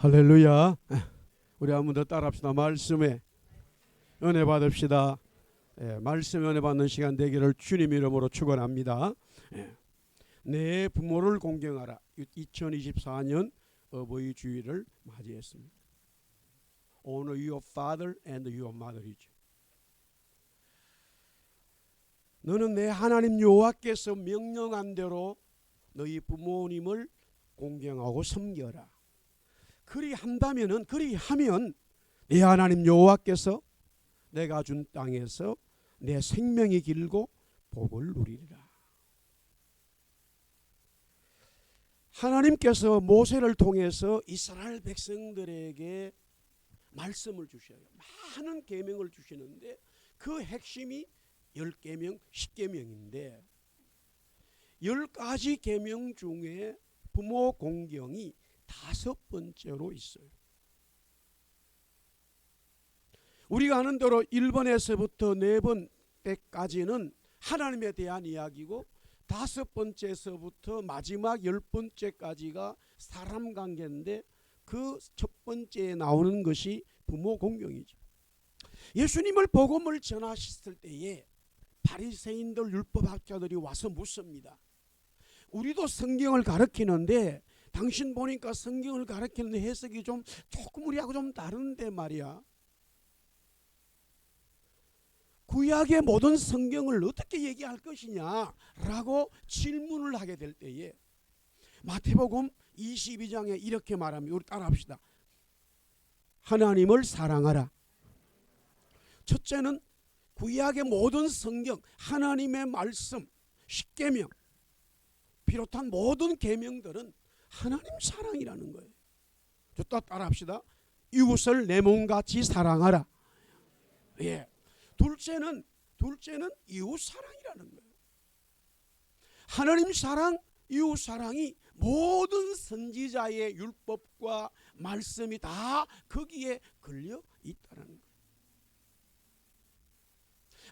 할렐루야. 우리 한 번 더 따라합시다. 말씀에 은혜 받읍시다. 말씀에 은혜 받는 시간 되기를 주님 이름으로 축원합니다. 내 부모를 공경하라. 2024년 어버이 주일을 맞이했습니다. Honor your father and your mother이죠. 너는 내 하나님 여호와께서 명령한 대로 너희 부모님을 공경하고 섬겨라. 그리하면 내 하나님 여호와께서 내가 준 땅에서 내 생명이 길고 복을 누리리라. 하나님께서 모세를 통해서 이스라엘 백성들에게 말씀을 주셔요. 많은 계명을 주시는데 그 핵심이 10계명, 10계명인데 10가지 계명 중에 부모 공경이 5번째로 있어요. 우리가 아는 대로 1번에서부터 4번 때까지는 하나님에 대한 이야기고 5번째에서부터 마지막 10번째까지가 사람 관계인데 그 첫 번째에 나오는 것이 부모 공경이죠. 예수님을 복음을 전하셨을 때에 바리새인들 율법학자들이 와서 묻습니다. 우리도 성경을 가르치는데 당신 보니까 성경을 가르치는 해석이 조금 우리하고 좀 다른데 말이야. 구약의 모든 성경을 어떻게 얘기할 것이냐라고 질문을 하게 될 때에 마태복음 22장에 이렇게 말합니다. 우리 따라합시다. 하나님을 사랑하라. 첫째는 구약의 모든 성경, 하나님의 말씀, 10계명 비롯한 모든 계명들은 하나님 사랑이라는 거예요. 또 따라합시다. 이웃을 내 몸같이 사랑하라. 예. 둘째는 이웃 사랑이라는 거예요. 하나님 사랑, 이웃 사랑이 모든 선지자의 율법과 말씀이 다 거기에 걸려 있다는 거예요.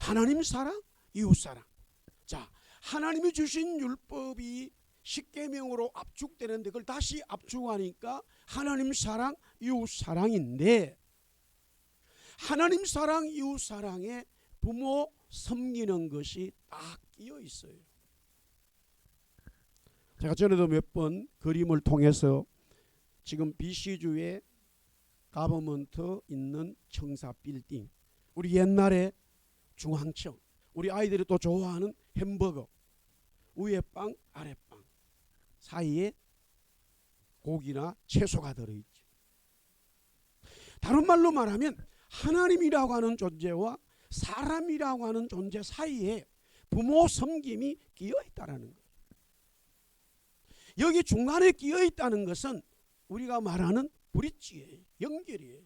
하나님 사랑, 이웃 사랑. 자, 하나님이 주신 율법이 10계명으로 압축되는데 그걸 다시 압축하니까 하나님 사랑, 이웃 사랑인데 하나님 사랑, 이웃 사랑에 부모 섬기는 것이 딱 끼어 있어요. 제가 전에도 몇 번 그림을 통해서 지금 BC주에 가버먼트 있는 청사 빌딩, 우리 옛날에 중앙청, 우리 아이들이 또 좋아하는 햄버거, 위에 빵, 아래 빵, 사이에 고기나 채소가 들어있죠. 다른 말로 말하면 하나님이라고 하는 존재와 사람이라고 하는 존재 사이에 부모 섬김이 끼어 있다는 거예요. 여기 중간에 끼어 있다는 것은 우리가 말하는 브릿지예요. 연결이에요.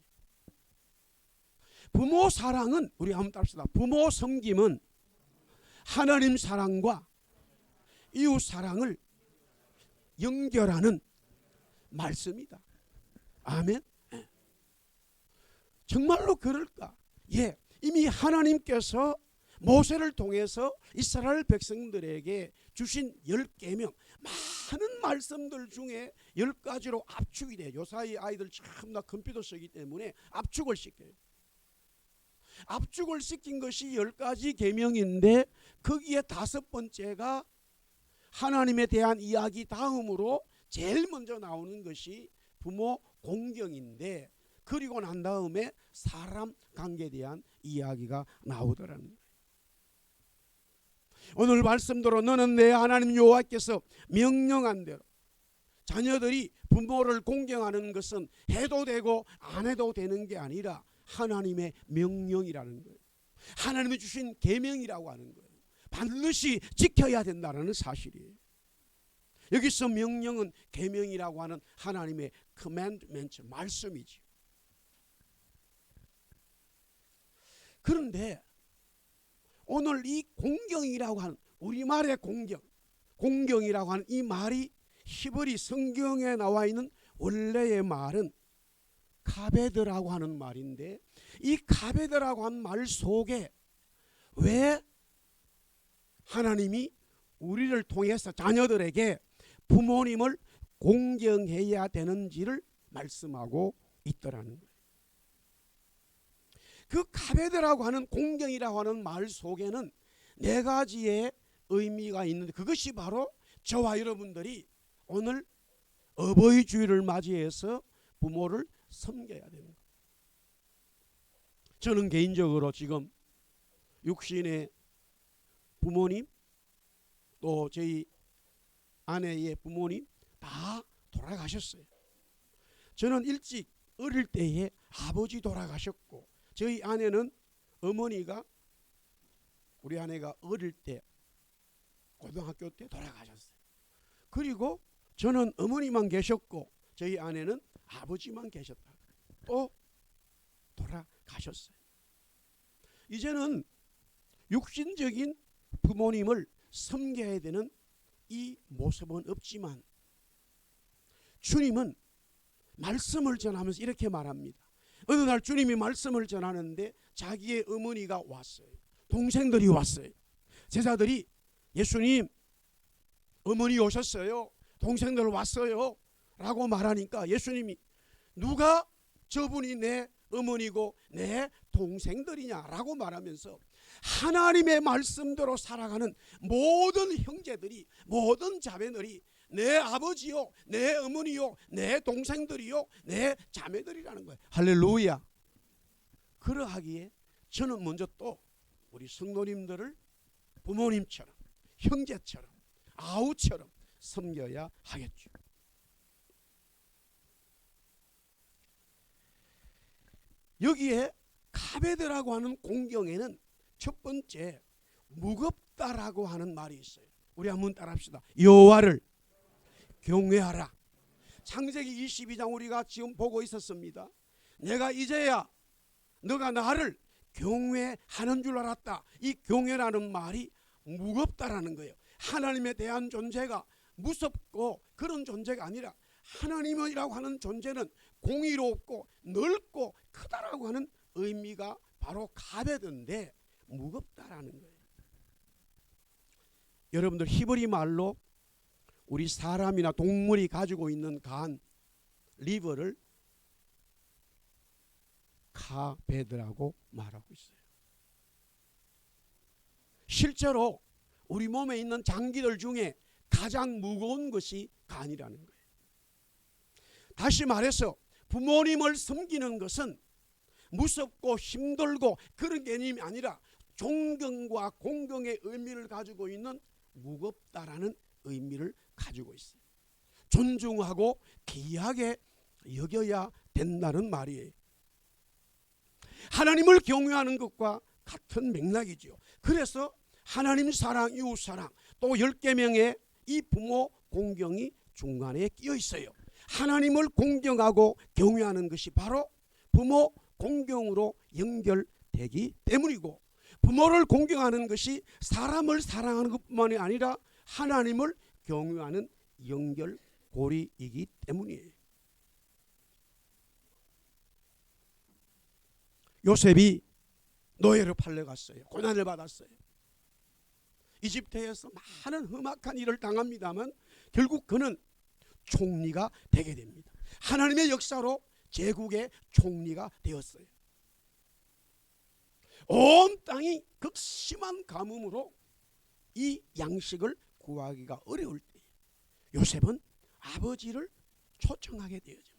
부모 사랑은 우리 한번 따라합시다. 부모 섬김은 하나님 사랑과 이웃 사랑을 연결하는 말씀이다. 아멘. 정말로 그럴까? 예, 이미 하나님께서 모세를 통해서 이스라엘 백성들에게 주신 10계명, 많은 말씀들 중에 10가지로 압축이 돼요. 요사이 아이들 참나 컴퓨터 쓰기 때문에 압축을 시켜요. 압축을 시킨 것이 10가지 계명인데 거기에 5번째가 하나님에 대한 이야기 다음으로 제일 먼저 나오는 것이 부모 공경인데 그리고 난 다음에 사람 관계에 대한 이야기가 나오더라는 거예요. 오늘 말씀대로 너는 내 하나님 여호와께서 명령한 대로 자녀들이 부모를 공경하는 것은 해도 되고 안 해도 되는 게 아니라 하나님의 명령이라는 거예요. 하나님이 주신 계명이라고 하는 거예요. 반드시 지켜야 된다는 사실이에요. 여기서 명령은 계명이라고 하는 하나님의 commandment, 말씀이지. 그런데 오늘 이 공경이라고 하는 우리말의 공경이라고 하는 이 말이 히브리 성경에 나와 있는 원래의 말은 카베드라고 하는 말인데 이 카베드라고 하는 말 속에 왜 하나님이 우리를 통해서 자녀들에게 부모님을 공경해야 되는지를 말씀하고 있더라는 거예요. 그 가베드라고 하는 공경이라고 하는 말 속에는 네 가지의 의미가 있는데, 그것이 바로 저와 여러분들이 오늘 어버이 주일을 맞이해서 부모를 섬겨야 되는 거예요. 저는 개인적으로 지금 육신의 부모님, 또 저희 아내의 부모님 다 돌아가셨어요. 저는 일찍 어릴 때에 아버지 돌아가셨고, 저희 아내는 어머니가, 우리 아내가 어릴 때 고등학교 때 돌아가셨어요. 그리고 저는 어머니만 계셨고 저희 아내는 아버지만 계셨다. 또 돌아가셨어요. 이제는 육신적인 부모님을 섬겨야 되는 이 모습은 없지만, 주님은 말씀을 전하면서 이렇게 말합니다. 어느 날 주님이 말씀을 전하는데 자기의 어머니가 왔어요. 동생들이 왔어요. 제자들이 예수님, 어머니 오셨어요, 동생들 왔어요 라고 말하니까 예수님이 누가 저분이 내 어머니고 내 동생들이냐라고 말하면서 하나님의 말씀대로 살아가는 모든 형제들이, 모든 자매들이 내 아버지요, 내 어머니요, 내 동생들이요, 내 자매들이라는 거예요. 할렐루야. 그러하기에 저는 먼저 또 우리 성도님들을 부모님처럼, 형제처럼, 아우처럼 섬겨야 하겠죠. 여기에 카베드라고 하는 공경에는 첫 번째 무겁다라고 하는 말이 있어요. 우리 한번 따라합시다. 여호와를 경외하라. 창세기 22장 우리가 지금 보고 있었습니다. 내가 이제야 너가 나를 경외하는 줄 알았다. 이 경외라는 말이 무겁다라는 거예요. 하나님에 대한 존재가 무섭고 그런 존재가 아니라, 하나님이라고 하는 존재는 공의롭고 넓고 크다라고 하는 의미가 바로 가베드인데 무겁다라는 거예요. 여러분들 히브리 말로 우리 사람이나 동물이 가지고 있는 간, 리버를 카베드라고 말하고 있어요. 실제로 우리 몸에 있는 장기들 중에 가장 무거운 것이 간이라는 거예요. 다시 말해서 부모님을 섬기는 것은 무섭고 힘들고 그런 개념이 아니라 존경과 공경의 의미를 가지고 있는 무겁다라는 의미를 가지고 있어요. 존중하고 귀하게 여겨야 된다는 말이에요. 하나님을 경외하는 것과 같은 맥락이죠. 그래서 하나님 사랑, 이웃 사랑, 또 10계명의 이 부모 공경이 중간에 끼어 있어요. 하나님을 공경하고 경외하는 것이 바로 부모 공경으로 연결되기 때문이고, 부모를 공경하는 것이 사람을 사랑하는 것뿐만이 아니라 하나님을 경외하는 연결고리이기 때문이에요. 요셉이 노예로 팔려갔어요. 고난을 받았어요. 이집트에서 많은 험악한 일을 당합니다만 결국 그는 총리가 되게 됩니다. 하나님의 역사로 제국의 총리가 되었어요. 온 땅이 극심한 가뭄으로 이 양식을 구하기가 어려울 때 요셉은 아버지를 초청하게 되어집니다.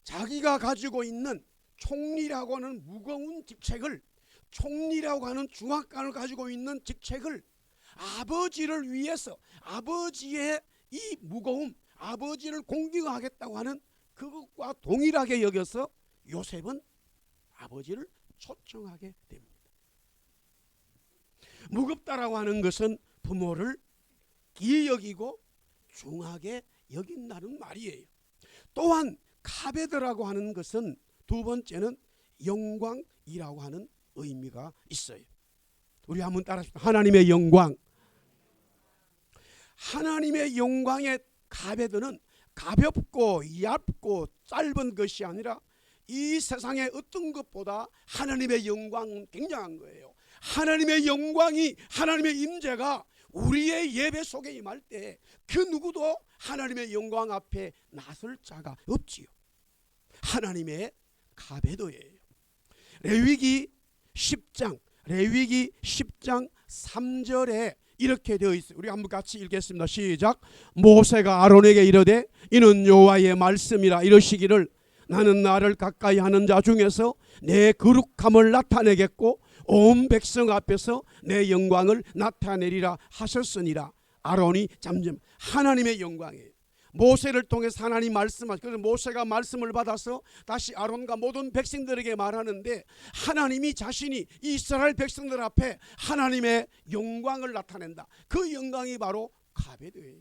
자기가 가지고 있는 총리라고 하는 무거운 직책을, 총리라고 하는 중압감을 가지고 있는 직책을 아버지를 위해서, 아버지의 이 무거움, 아버지를 공경하겠다고 하는 그것과 동일하게 여겨서 요셉은 아버지를 초청하게 됩니다. 무겁다라고 하는 것은 부모를 귀히 여기고 중하게 여긴다는 말이에요. 또한 카베드라고 하는 것은 두 번째는 영광이라고 하는 의미가 있어요. 우리 한번 따라합시다. 하나님의 영광. 하나님의 영광의 카베드는 가볍고 얇고 짧은 것이 아니라 이 세상의 어떤 것보다 하나님의 영광은 굉장한 거예요. 하나님의 영광이, 하나님의 임재가 우리의 예배 속에 임할 때 그 누구도 하나님의 영광 앞에 나설 자가 없지요. 하나님의 가베도예요. 레위기 10장 3절에 이렇게 되어 있어요. 우리 한번 같이 읽겠습니다. 시작. 모세가 아론에게 이르되 이는 여호와의 말씀이라 이르시기를 나는 나를 가까이 하는 자 중에서 내 거룩함을 나타내겠고 온 백성 앞에서 내 영광을 나타내리라 하셨으니라. 아론이 잠잠 하나님의 영광이에요. 모세를 통해서 하나님 말씀하시고, 그래서 모세가 말씀을 받아서 다시 아론과 모든 백성들에게 말하는데 하나님이 자신이 이스라엘 백성들 앞에 하나님의 영광을 나타낸다. 그 영광이 바로 가베드예요.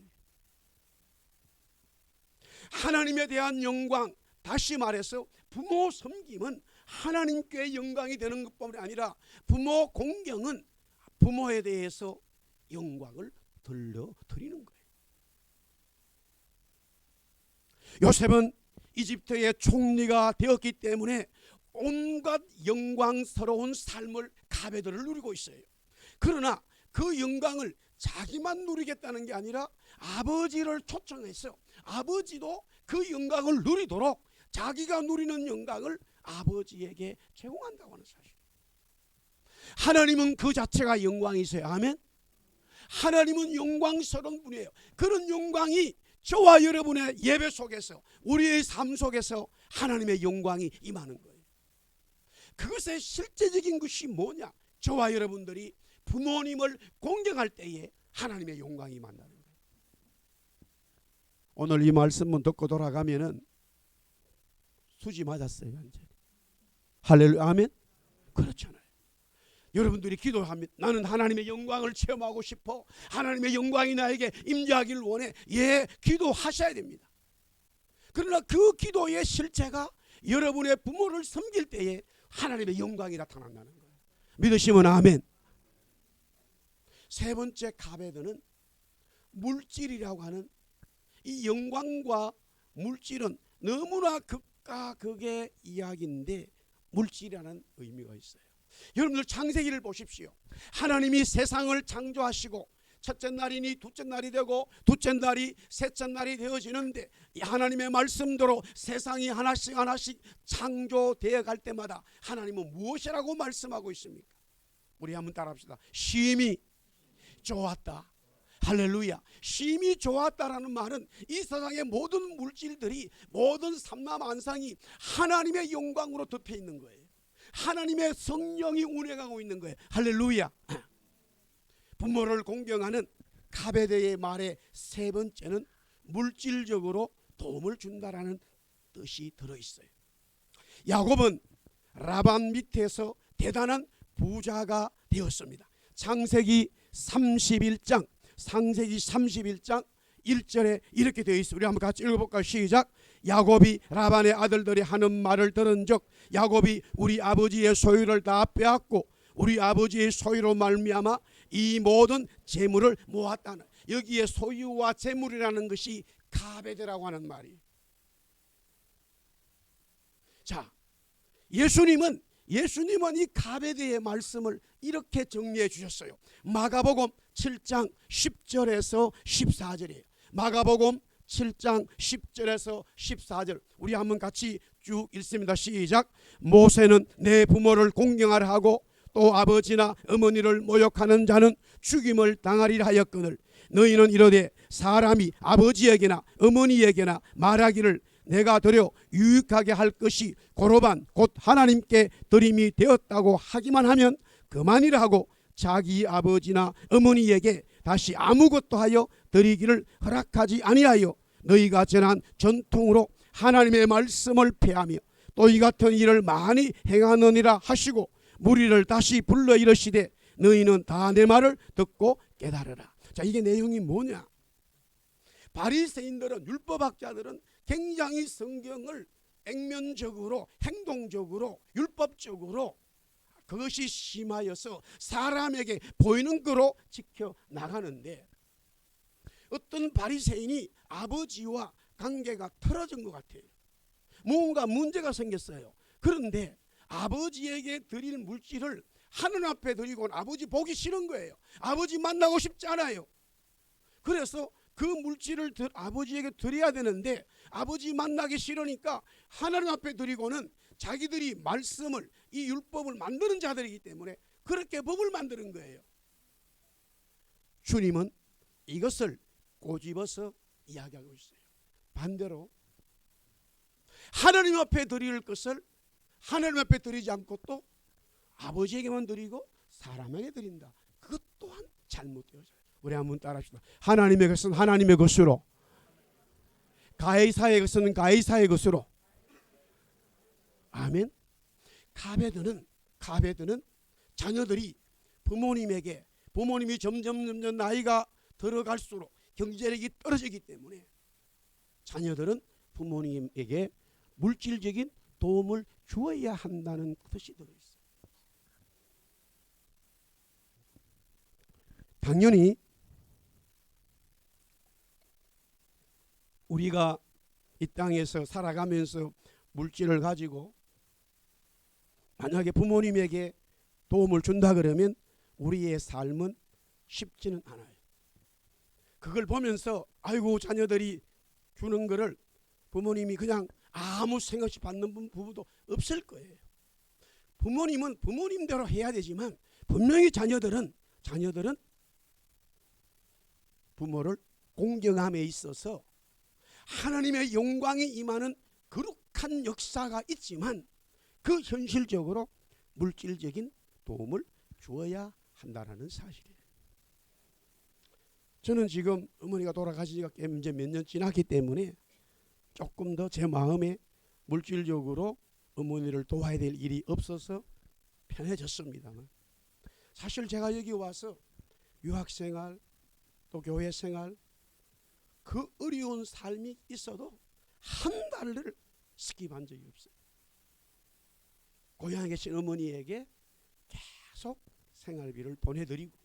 하나님에 대한 영광, 다시 말해서 부모 섬김은 하나님께 영광이 되는 것뿐만 아니라 부모 공경은 부모에 대해서 영광을 들려드리는 거예요. 요셉은 이집트의 총리가 되었기 때문에 온갖 영광스러운 삶을 가베드를 누리고 있어요. 그러나 그 영광을 자기만 누리겠다는 게 아니라 아버지를 초청해서 아버지도 그 영광을 누리도록 자기가 누리는 영광을 아버지에게 제공한다고 하는 사실. 하나님은 그 자체가 영광이세요. 아멘. 하나님은 영광스러운 분이에요. 그런 영광이 저와 여러분의 예배 속에서, 우리의 삶 속에서 하나님의 영광이 임하는 거예요. 그것의 실제적인 것이 뭐냐? 저와 여러분들이 부모님을 공경할 때에 하나님의 영광이 임한다는 거예요. 오늘 이 말씀만 듣고 돌아가면은 수지 맞았어요. 완전히. 할렐루야. 아멘. 그렇잖아요. 여러분들이 기도합니다. 나는 하나님의 영광을 체험하고 싶어. 하나님의 영광이 나에게 임재하기를 원해. 예, 기도하셔야 됩니다. 그러나 그 기도의 실체가 여러분의 부모를 섬길 때에 하나님의 영광이 나타난다는 거예요. 믿으시면 아멘. 세 번째 가베드는 물질이라고 하는, 이 영광과 물질은 너무나 극과 극의 이야기인데 물질이라는 의미가 있어요. 여러분들 창세기를 보십시오. 하나님이 세상을 창조하시고 첫째 날이니 둘째 날이 되고 둘째 날이 셋째 날이 되어지는데 하나님의 말씀대로 세상이 하나씩 하나씩 창조되어 갈 때마다 하나님은 무엇이라고 말씀하고 있습니까? 우리 한번 따라합시다. 심히 좋았다. 할렐루야. 심히 좋았다라는 말은 이 세상의 모든 물질들이, 모든 삼라만상이 하나님의 영광으로 덮여 있는 거예요. 하나님의 성령이 운행하고 있는 거예요. 할렐루야. 부모를 공경하는 가베드의 말의 세 번째는 물질적으로 도움을 준다라는 뜻이 들어있어요. 야곱은 라반 밑에서 대단한 부자가 되었습니다. 창세기 31장 1절에 이렇게 되어 있습니다. 우리 한번 같이 읽어볼까요? 시작. 야곱이 라반의 아들들이 하는 말을 들은즉 야곱이 우리 아버지의 소유를 다 빼앗고 우리 아버지의 소유로 말미암아 이 모든 재물을 모았다는, 여기에 소유와 재물이라는 것이 가베드라고 하는 말이에요. 자, 예수님은 이 가베드의 말씀을 이렇게 정리해 주셨어요. 마가복음 7장 10절에서 14절이에요. 마가복음 7장 10절에서 14절 우리 한번 같이 쭉 읽습니다. 시작. 모세는 내 부모를 공경하라 하고 또 아버지나 어머니를 모욕하는 자는 죽임을 당하리라 하였거늘 너희는 이르되 사람이 아버지에게나 어머니에게나 말하기를 내가 드려 유익하게 할 것이 고로반 곧 하나님께 드림이 되었다고 하기만 하면 그만이라 하고 자기 아버지나 어머니에게 다시 아무것도 하여 드리기를 허락하지 아니하여 너희가 전한 전통으로 하나님의 말씀을 폐하며 또 이 같은 일을 많이 행하느니라 하시고 무리를 다시 불러 이르시되 너희는 다 내 말을 듣고 깨달으라. 자, 이게 내용이 뭐냐? 바리새인들은, 율법학자들은 굉장히 성경을 액면적으로, 행동적으로, 율법적으로 그것이 심하여서 사람에게 보이는 거로 지켜나가는데 어떤 바리새인이 아버지와 관계가 틀어진 것 같아요. 뭔가 문제가 생겼어요. 그런데 아버지에게 드릴 물질을 하늘 앞에 드리고는 아버지 보기 싫은 거예요. 아버지 만나고 싶지 않아요. 그래서 그 물질을 아버지에게 드려야 되는데 아버지 만나기 싫으니까 하나님 앞에 드리고는 자기들이 말씀을, 이 율법을 만드는 자들이기 때문에 그렇게 법을 만드는 거예요. 주님은 이것을 꼬집어서 이야기하고 있어요. 반대로 하나님 앞에 드릴 것을 하나님 앞에 드리지 않고 또 아버지에게만 드리고 사람에게 드린다. 그것 또한 잘못되어져요. 우리 한번 따라합시다. 하나님의 것은 하나님의 것으로, 가이사의 것은 가이사의 것으로. 아멘. 가베드는 자녀들이 부모님이 점점 나이가 들어갈수록 경제력이 떨어지기 때문에 자녀들은 부모님에게 물질적인 도움을 주어야 한다는 뜻이 들어있어요. 당연히 우리가 이 땅에서 살아가면서 물질을 가지고 만약에 부모님에게 도움을 준다 그러면 우리의 삶은 쉽지는 않아요. 그걸 보면서 아이고 자녀들이 주는 거를 부모님이 그냥 아무 생각 없이 받는 부부도 없을 거예요. 부모님은 부모님대로 해야 되지만 분명히 자녀들은 부모를 공경함에 있어서 하나님의 영광이 임하는 거룩한 역사가 있지만 그 현실적으로 물질적인 도움을 주어야 한다는 사실이에요. 저는 지금 어머니가 돌아가신 지가 이제 몇 년 지났기 때문에 조금 더 제 마음에 물질적으로 어머니를 도와야 될 일이 없어서 편해졌습니다만 사실 제가 여기 와서 유학생활 또 교회생활 그 어려운 삶이 있어도 한 달을 스킵한 적이 없어요. 고향에 계신 어머니에게 계속 생활비를 보내드리고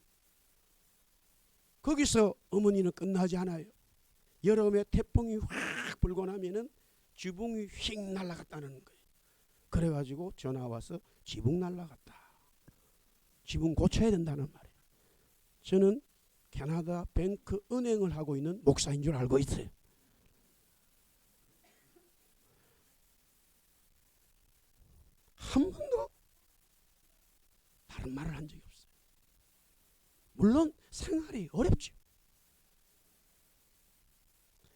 거기서 어머니는 끝나지 않아요. 여름에 태풍이 확 불고 나면은 지붕이 휙 날아갔다는 거예요. 그래가지고 전화 와서 지붕 날아갔다. 지붕 고쳐야 된다는 말이에요. 저는 캐나다 뱅크 은행을 하고 있는 목사인 줄 알고 있어요. 한 번도 다른 말을 한 적이 없어요. 물론 생활이 어렵죠.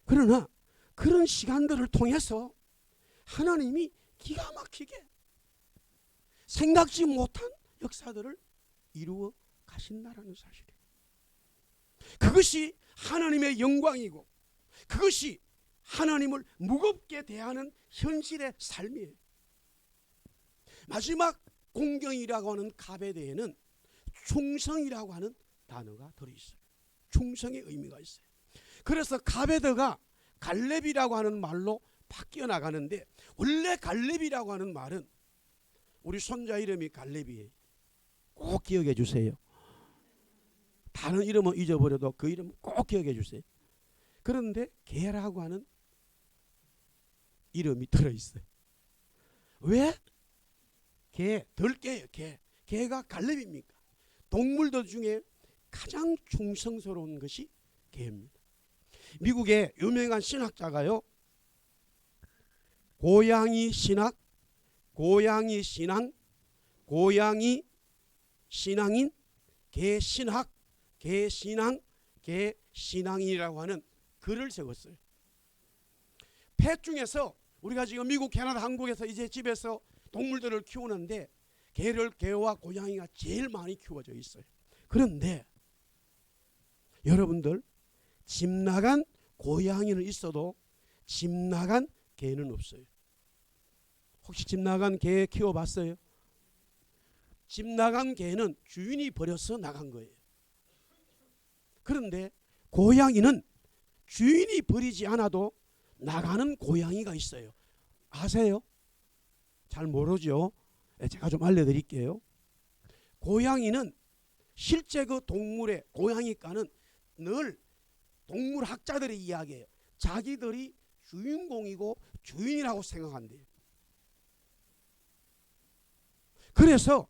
그러나 그런 시간들을 통해서 하나님이 기가 막히게 생각지 못한 역사들을 이루어 가신다라는 사실이에요. 그것이 하나님의 영광이고 그것이 하나님을 무겁게 대하는 현실의 삶이에요. 마지막 공경이라고 하는 가베드에는 충성이라고 하는 단어가 들어있어요. 충성의 의미가 있어요. 그래서 가베드가 갈렙이라고 하는 말로 바뀌어 나가는데 원래 갈렙이라고 하는 말은 우리 손자 이름이 갈렙이에요. 꼭 기억해 주세요. 다른 이름은 잊어버려도 그 이름 꼭 기억해 주세요. 그런데 개라고 하는 이름이 들어있어요. 왜? 개, 덜개예요. 개가 갈렙입니까? 동물들 중에 가장 충성스러운 것이 개입니다. 미국의 유명한 신학자가요, 고양이 신앙, 신앙인, 개신학, 개신앙, 개신앙이라고 하는 글을 적었어요. 펫 중에서 우리가 지금 미국, 캐나다, 한국에서 이제 집에서 동물들을 키우는데 개와 고양이가 제일 많이 키워져 있어요. 그런데 여러분들 집 나간 고양이는 있어도 집 나간 개는 없어요. 혹시 집 나간 개 키워봤어요? 집 나간 개는 주인이 버려서 나간 거예요. 그런데 고양이는 주인이 버리지 않아도 나가는 고양이가 있어요. 아세요? 잘 모르죠? 제가 좀 알려드릴게요. 고양이는 실제 그 동물의 고양이과는 늘 동물학자들이 이야기해요. 자기들이 주인공이고 주인이라고 생각한대요. 그래서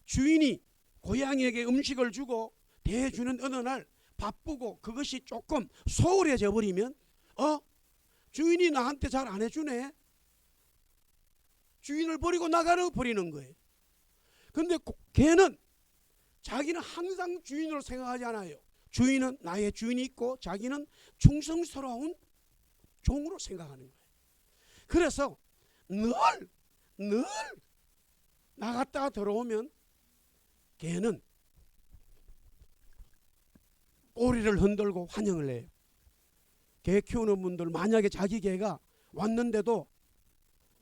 주인이 고양이에게 음식을 주고 대주는 어느 날 바쁘고 그것이 조금 소홀해져 버리면 주인이 나한테 잘 안 해주네. 주인을 버리고 나가려 버리는 거예요. 근데 개는 자기는 항상 주인으로 생각하지 않아요. 주인은 나의 주인이 있고 자기는 충성스러운 종으로 생각하는 거예요. 그래서 늘 나갔다가 들어오면 개는 꼬리를 흔들고 환영을 해요. 개 키우는 분들 만약에 자기 개가 왔는데도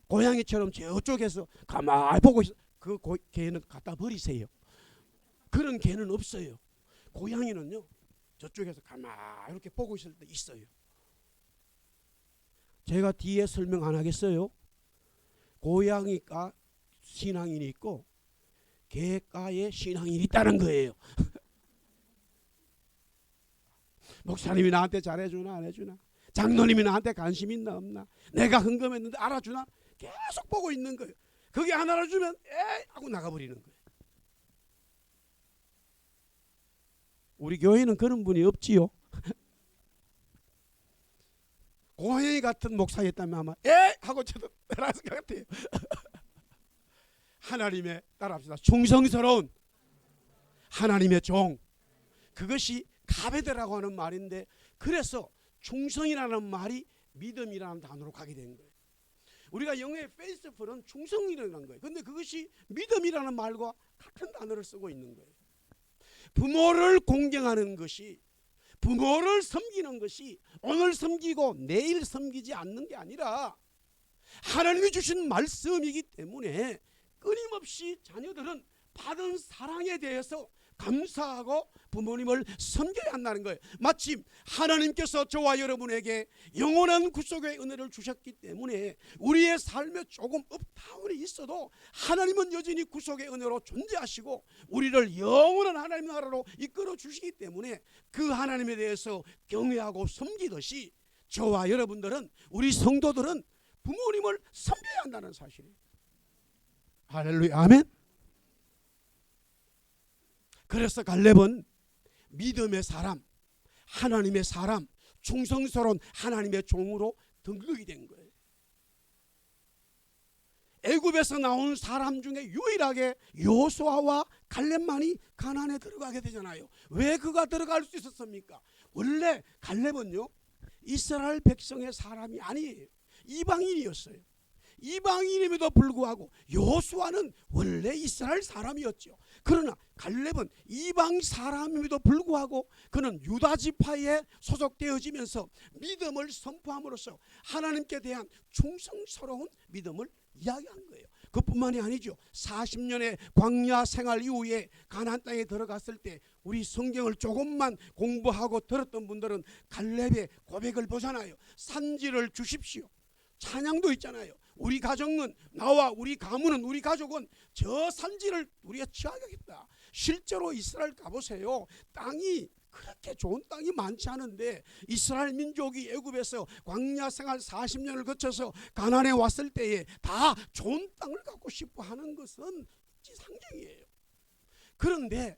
고양이처럼 저쪽에서 가만히 보고 있어, 그 개는 갖다 버리세요. 그런 개는 없어요. 고양이는요 저쪽에서 가만히 이렇게 보고 있을 때 있어요. 제가 뒤에 설명 안 하겠어요. 고양이과 신앙인이 있고 개과에 신앙인이 있다는 거예요. 목사님이 나한테 잘해주나 안 해주나, 장로님이 나한테 관심 있나 없나, 내가 헌금했는데 알아주나, 계속 보고 있는 거예요. 그게 안 알아주면 에이 하고 나가버리는 거예요. 우리 교회는 그런 분이 없지요. 고양이 같은 목사였다면 아마 에이 하고 저도 따라할 것 같아요. 하나님의 따라합시다. 충성스러운 하나님의 종, 그것이 가베드라고 하는 말인데, 그래서 충성이라는 말이 믿음이라는 단어로 가게 된 거예요. 우리가 영어의 faithful은 충성이라는 거예요. 근데 그것이 믿음이라는 말과 같은 단어를 쓰고 있는 거예요. 부모를 공경하는 것이, 부모를 섬기는 것이 오늘 섬기고 내일 섬기지 않는 게 아니라 하나님이 주신 말씀이기 때문에 끊임없이 자녀들은 받은 사랑에 대해서 감사하고 부모님을 섬겨야 한다는 거예요. 마침 하나님께서 저와 여러분에게 영원한 구속의 은혜를 주셨기 때문에 우리의 삶에 조금 업다운이 있어도 하나님은 여전히 구속의 은혜로 존재하시고 우리를 영원한 하나님 나라로 이끌어 주시기 때문에 그 하나님에 대해서 경외하고 섬기듯이 저와 여러분들은, 우리 성도들은 부모님을 섬겨야 한다는 사실이에요. 할렐루야, 아멘. 그래서 갈렙은 믿음의 사람, 하나님의 사람, 충성스러운 하나님의 종으로 등극이 된 거예요. 애굽에서 나온 사람 중에 유일하게 여호수아와 갈렙만이 가나안에 들어가게 되잖아요. 왜 그가 들어갈 수 있었습니까? 원래 갈렙은요 이스라엘 백성의 사람이 아니에요. 이방인이었어요. 이방인임에도 불구하고 여호수아는 원래 이스라엘 사람이었죠. 그러나 갈렙은 이방 사람임에도 불구하고 그는 유다 지파에 소속되어지면서 믿음을 선포함으로써 하나님께 대한 충성스러운 믿음을 이야기한 거예요. 그뿐만이 아니죠. 40년의 광야 생활 이후에 가나안 땅에 들어갔을 때 우리 성경을 조금만 공부하고 들었던 분들은 갈렙의 고백을 보잖아요. 산지를 주십시오. 찬양도 있잖아요. 우리 가정은, 나와 우리 가문은, 우리 가족은 저 산지를 우리가 취하겠다. 실제로 이스라엘 가보세요. 땅이 그렇게 좋은 땅이 많지 않은데 이스라엘 민족이 애굽에서 광야 생활 40년을 거쳐서 가나안에 왔을 때에 다 좋은 땅을 갖고 싶어 하는 것은 지상적이에요. 그런데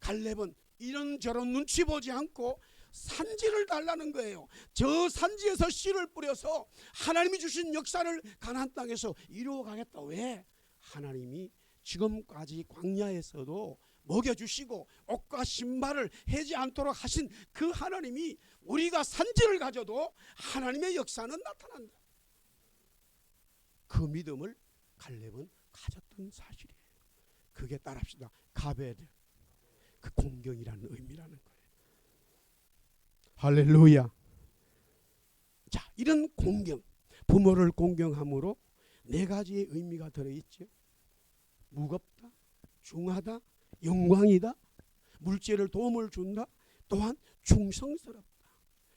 갈렙은 이런저런 눈치 보지 않고 산지를 달라는 거예요. 저 산지에서 씨를 뿌려서 하나님이 주신 역사를 가나안 땅에서 이루어가겠다. 왜? 하나님이 지금까지 광야에서도 먹여주시고 옷과 신발을 해지 않도록 하신 그 하나님이 우리가 산지를 가져도 하나님의 역사는 나타난다. 그 믿음을 갈렙은 가졌던 사실이에요. 그게 따라합시다. 가베드, 그 공경이라는 의미라는 거예요. 할렐루야. 자, 이런 공경, 부모를 공경함으로 네 가지의 의미가 들어있죠. 무겁다, 중하다, 영광이다, 물질을 도움을 준다, 또한 충성스럽다,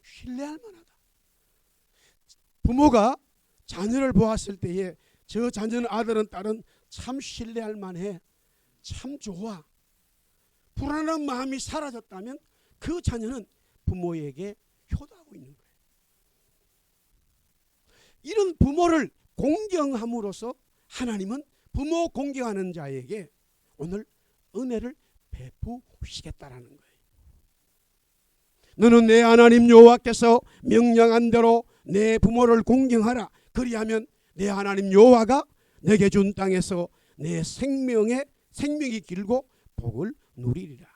신뢰할 만하다. 부모가 자녀를 보았을 때에 저 자녀는, 아들은 딸은 참 신뢰할 만해, 참 좋아, 불안한 마음이 사라졌다면 그 자녀는 부모에게 효도하고 있는 거예요. 이런 부모를 공경함으로써 하나님은 부모 공경하는 자에게 오늘 은혜를 베푸시겠다라는 거예요. 너는 내 하나님 여호와께서 명령한 대로 내 부모를 공경하라. 그리하면 내 하나님 여호와가 내게 준 땅에서 내 생명이 길고 복을 누리리라.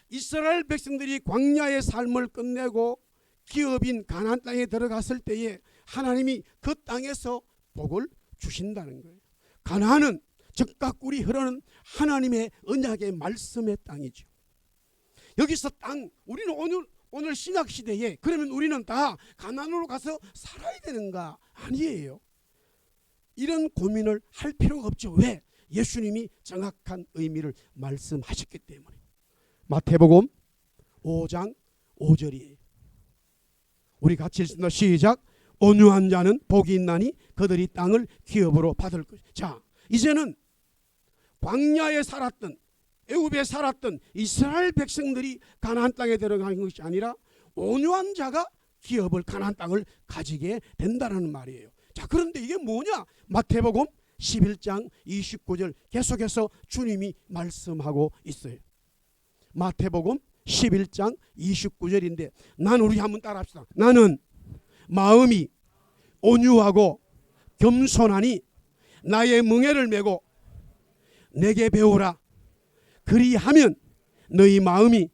이스라엘 백성들이 광야의 삶을 끝내고 기업인 가나안 땅에 들어갔을 때에 하나님이 그 땅에서 복을 주신다는 거예요. 가나안은 젖과 꿀이 흐르는 하나님의 언약의 말씀의 땅이죠. 여기서 땅, 우리는 오늘 신약 시대에 그러면 우리는 다 가나안으로 가서 살아야 되는가? 아니에요. 이런 고민을 할 필요가 없죠. 왜? 예수님이 정확한 의미를 말씀하셨기 때문에. 마태복음 5장 5절이에요. 우리 같이 읽습니다. 시작. 온유한 자는 복이 있나니 그들이 땅을 기업으로 받을 것. 자, 이제는 광야에 살았던, 애굽에 살았던 이스라엘 백성들이 가나안 땅에 들어가는 것이 아니라 온유한 자가 기업을, 가나안 땅을 가지게 된다는 말이에요. 자, 그런데 이게 뭐냐? 마태복음 11장 29절 계속해서 주님이 말씀하고 있어요. 마태복음 11장 29절인데 우리 한번 따라합시다. 나는 마음이 온유하고 겸손하니 나의 멍에를 메고 내게 배우라. 그리하면 너희 마음이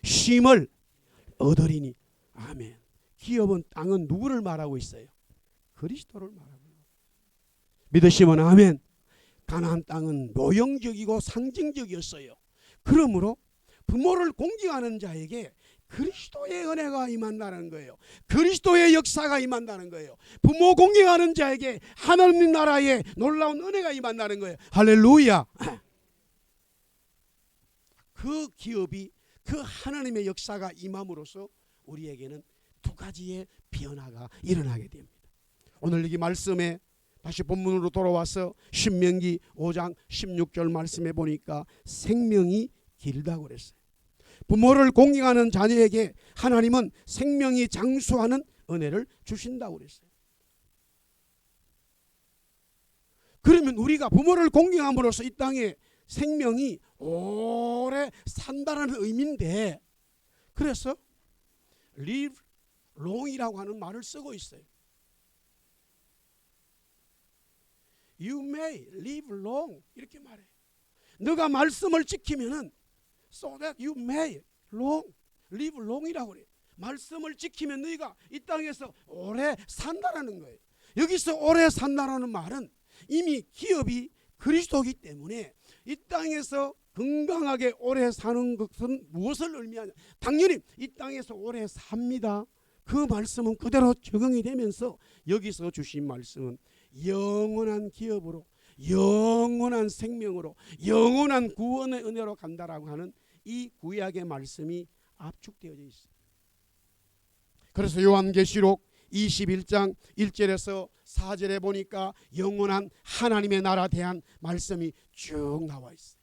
쉼을 얻으리니. 아멘. 기업은, 땅은 누구를 말하고 있어요? 그리스도를 말하고 있어요. 믿으시면 아멘. 가나안 땅은 모형적이고 상징적이었어요. 그러므로 부모를 공경하는 자에게 그리스도의 은혜가 임한다는 거예요. 그리스도의 역사가 임한다는 거예요. 부모 공경하는 자에게 하나님 나라의 놀라운 은혜가 임한다는 거예요. 할렐루야. 그 기업이, 그 하나님의 역사가 임함으로써 우리에게는 두 가지의 변화가 일어나게 됩니다. 오늘 이 말씀에 다시 본문으로 돌아와서 신명기 5장 16절 말씀에 보니까 생명이 길다고 그랬어요. 부모를 공경하는 자녀에게 하나님은 생명이 장수하는 은혜를 주신다고 그랬어요. 그러면 우리가 부모를 공경함으로써 이 땅에 생명이 오래 산다는 의미인데, 그래서 live long이라고 하는 말을 쓰고 있어요. You may live long 이렇게 말해요. 너가 말씀을 지키면은 so that you may live long이라고 그래요. 말씀을 지키면 너희가 이 땅에서 오래 산다라는 거예요. 여기서 오래 산다라는 말은 이미 기업이 그리스도이기 때문에 이 땅에서 건강하게 오래 사는 것은 무엇을 의미하냐? 당연히 이 땅에서 오래 삽니다. 그 말씀은 그대로 적용이 되면서 여기서 주신 말씀은 영원한 기업으로, 영원한 생명으로, 영원한 구원의 은혜로 간다라고 하는 이 구약의 말씀이 압축되어져 있어요. 그래서 요한계시록 21장 1절에서 4절에 보니까 영원한 하나님의 나라에 대한 말씀이 쭉 나와 있어요.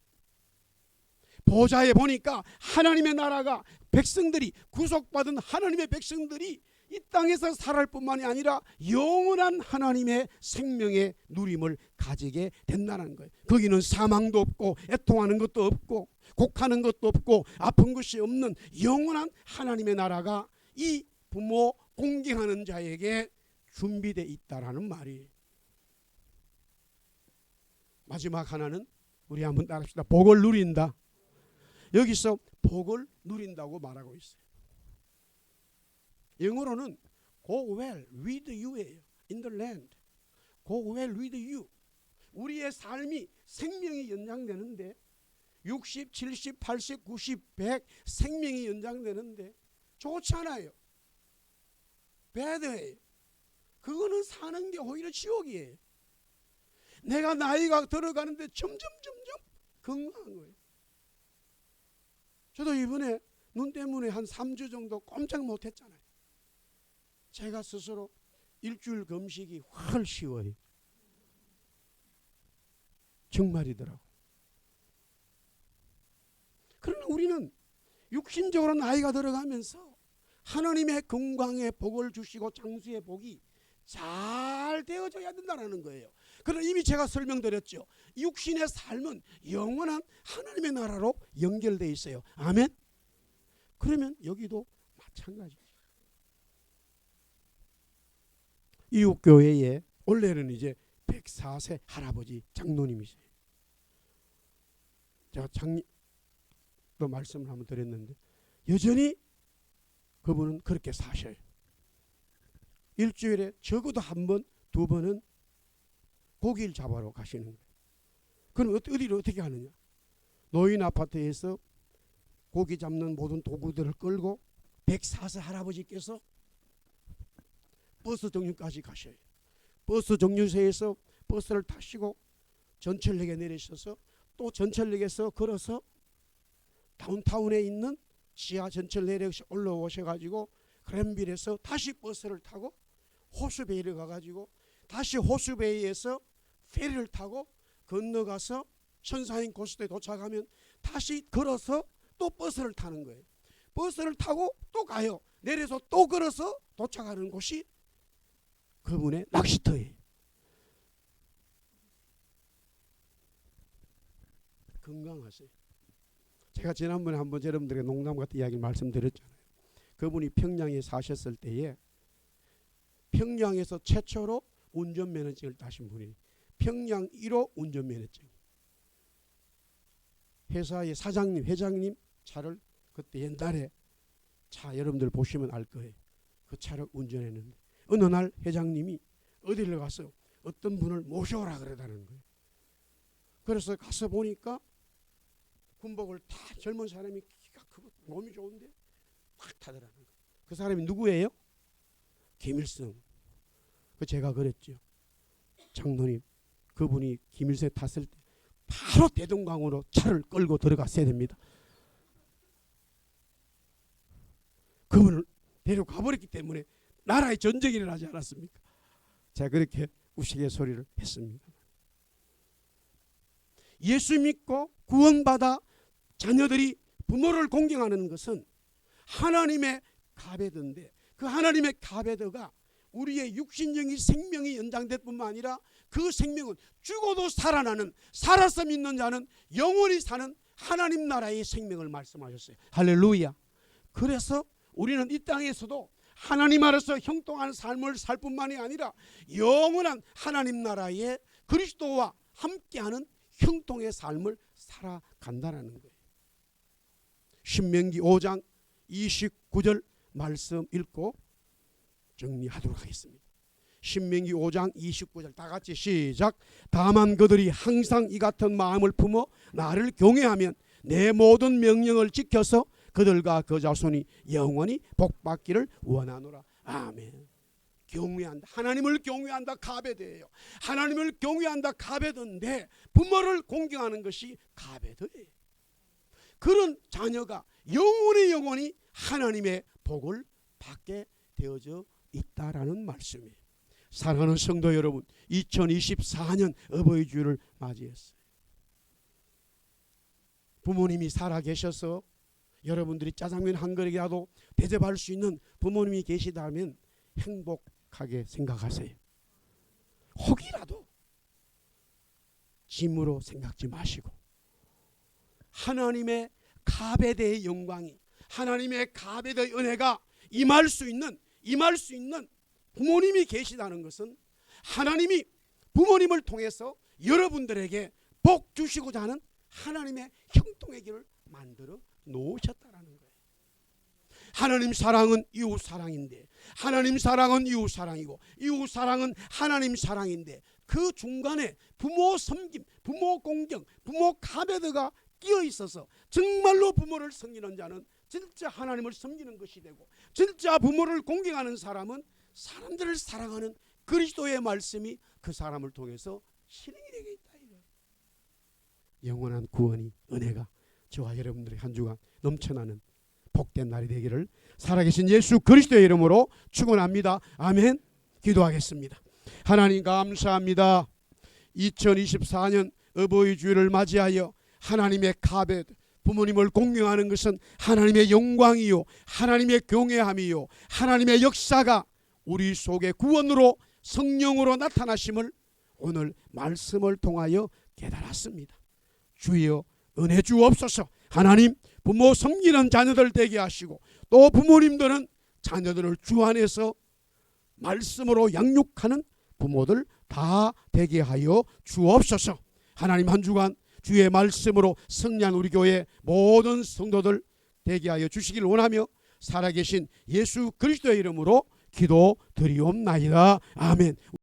보좌에 보니까 하나님의 나라가, 백성들이, 구속받은 하나님의 백성들이 이 땅에서 살아갈 뿐만이 아니라 영원한 하나님의 생명의 누림을 가지게 된다는 거예요. 거기는 사망도 없고 애통하는 것도 없고 곡하는 것도 없고 아픈 것이 없는 영원한 하나님의 나라가 이 부모 공경하는 자에게 준비되어 있다라는 말이에요. 마지막 하나는 우리 한번 따라합시다. 복을 누린다. 여기서 복을 누린다고 말하고 있어요. 영어로는 go well with you예요. in the land. go well with you. 우리의 삶이, 생명이 연장되는데 60, 70, 80, 90, 100 생명이 연장되는데 좋지 않아요. bad예요. 그거는 사는 게 오히려 지옥이에요. 내가 나이가 들어가는데 점점 건강한 거예요. 저도 이번에 눈 때문에 한 3주 정도 꼼짝 못했잖아요. 제가 스스로 일주일 금식이 훨 쉬워요. 정말이더라고. 그러나 우리는 육신적으로 나이가 들어가면서 하나님의 건강에 복을 주시고 장수의 복이 잘 되어져야 된다는 거예요. 그러나 이미 제가 설명드렸죠. 육신의 삶은 영원한 하나님의 나라로 연결되어 있어요. 아멘. 그러면 여기도 마찬가지죠. 이웃교회에 원래는 이제 104세 할아버지 장로님이세요. 제가 작년도 말씀을 한번 드렸는데 여전히 그분은 그렇게 사셔요. 일주일에 적어도 한 번, 두 번은 고기를 잡아러 가시는 거예요. 그럼 어디를 어떻게 하느냐? 노인 아파트에서 고기 잡는 모든 도구들을 끌고 104세 할아버지께서 버스 정류까지 가셔요. 버스 정류소에서 버스를 타시고 전철역에 내리셔서 또 전철역에서 걸어서 다운타운에 있는 지하 전철 내려서 올라오셔가지고 그랜빌에서 다시 버스를 타고 호수베이를 가가지고 다시 호수베이에서 페리를 타고 건너가서 천사인 고수대에 도착하면 다시 걸어서 또 버스를 타는 거예요. 버스를 타고 또 가요. 내려서 또 걸어서 도착하는 곳이 그분의 낚시터예요. 건강하세요. 제가 지난번에 한번 여러분들에게 농담 같은 이야기를 말씀드렸잖아요. 그분이 평양에 사셨을 때에 평양에서 최초로 운전면허증을 따신 분이 평양 1호 운전면허증. 회사의 사장님, 회장님 차를 그때 옛날에 차 여러분들 보시면 알 거예요. 그 차를 운전했는데 어느 날 회장님이 어디를 가서 어떤 분을 모셔오라 그러다는 거예요. 그래서 가서 보니까 군복을 다 젊은 사람이 키가 크고 몸이 좋은데 막 타더라는 거예요. 그 사람이 누구예요? 김일성. 그 제가 그랬죠. 장로님, 그분이 김일성에 탔을 때 바로 대동강으로 차를 끌고 들어갔어야 됩니다. 그분을 데려가 버렸기 때문에 나라의 전쟁이 일어나지 않았습니까? 제가 그렇게 우스갯소리를 했습니다. 예수 믿고 구원받아 자녀들이 부모를 공경하는 것은 하나님의 가베드인데 그 하나님의 가베드가 우리의 육신적인 생명이 연장될 뿐만 아니라 그 생명은 죽어도 살아나는, 살아서 믿는 자는 영원히 사는 하나님 나라의 생명을 말씀하셨어요. 할렐루야. 그래서 우리는 이 땅에서도 하나님 아래서 형통한 삶을 살 뿐만이 아니라 영원한 하나님 나라의 그리스도와 함께하는 형통의 삶을 살아간다는 거예요. 신명기 5장 29절 말씀 읽고 정리하도록 하겠습니다. 신명기 5장 29절 다 같이 시작. 다만 그들이 항상 이 같은 마음을 품어 나를 경외하면 내 모든 명령을 지켜서 그들과 그 자손이 영원히 복받기를 원하노라. 아멘. 경외한다. 하나님을 경외한다. 가베드예요. 하나님을 경외한다. 가베드인데 부모를 공경하는 것이 가베드예요. 그런 자녀가 영원히 하나님의 복을 받게 되어져 있다라는 말씀이에요. 사랑하는 성도 여러분, 2024년 어버이 주일을 맞이했어요. 부모님이 살아계셔서 여러분들이 짜장면 한 그릇이라도 대접할 수 있는 부모님이 계시다면 행복하게 생각하세요. 혹이라도 짐으로 생각지 마시고 하나님의 가베드의 영광이, 하나님의 가베드의 은혜가 임할 수 있는 부모님이 계시다는 것은 하나님이 부모님을 통해서 여러분들에게 복 주시고자 하는 하나님의 형통의 길을 만들어 놓으셨다라는 거예요. 하나님 사랑은 이웃 사랑인데, 하나님 사랑은 이웃 사랑이고, 이웃 사랑은 하나님 사랑인데, 그 중간에 부모 섬김, 부모 공경, 부모 가베드가 끼어 있어서 정말로 부모를 섬기는 자는 진짜 하나님을 섬기는 것이 되고, 진짜 부모를 공경하는 사람은 사람들을 사랑하는 그리스도의 말씀이 그 사람을 통해서 실행이 되겠다. 영원한 구원이, 은혜가 저와 여러분들의 한 주간 넘쳐나는 복된 날이 되기를 살아계신 예수 그리스도의 이름으로 축원합니다. 아멘. 기도하겠습니다. 하나님 감사합니다. 2024년 어버이 주일을 맞이하여 하나님의 가베드, 부모님을 공경하는 것은 하나님의 영광이요, 하나님의 경외함이요, 하나님의 역사가 우리 속에 구원으로 성령으로 나타나심을 오늘 말씀을 통하여 깨달았습니다. 주여 은혜 주옵소서. 하나님, 부모 섬기는 자녀들 되게 하시고 또 부모님들은 자녀들을 주 안에서 말씀으로 양육하는 부모들 다 되게 하여 주옵소서. 하나님, 한 주간 주의 말씀으로 승리한 우리 교회 모든 성도들 되게 하여 주시길 원하며 살아계신 예수 그리스도의 이름으로 기도드리옵나이다. 아멘.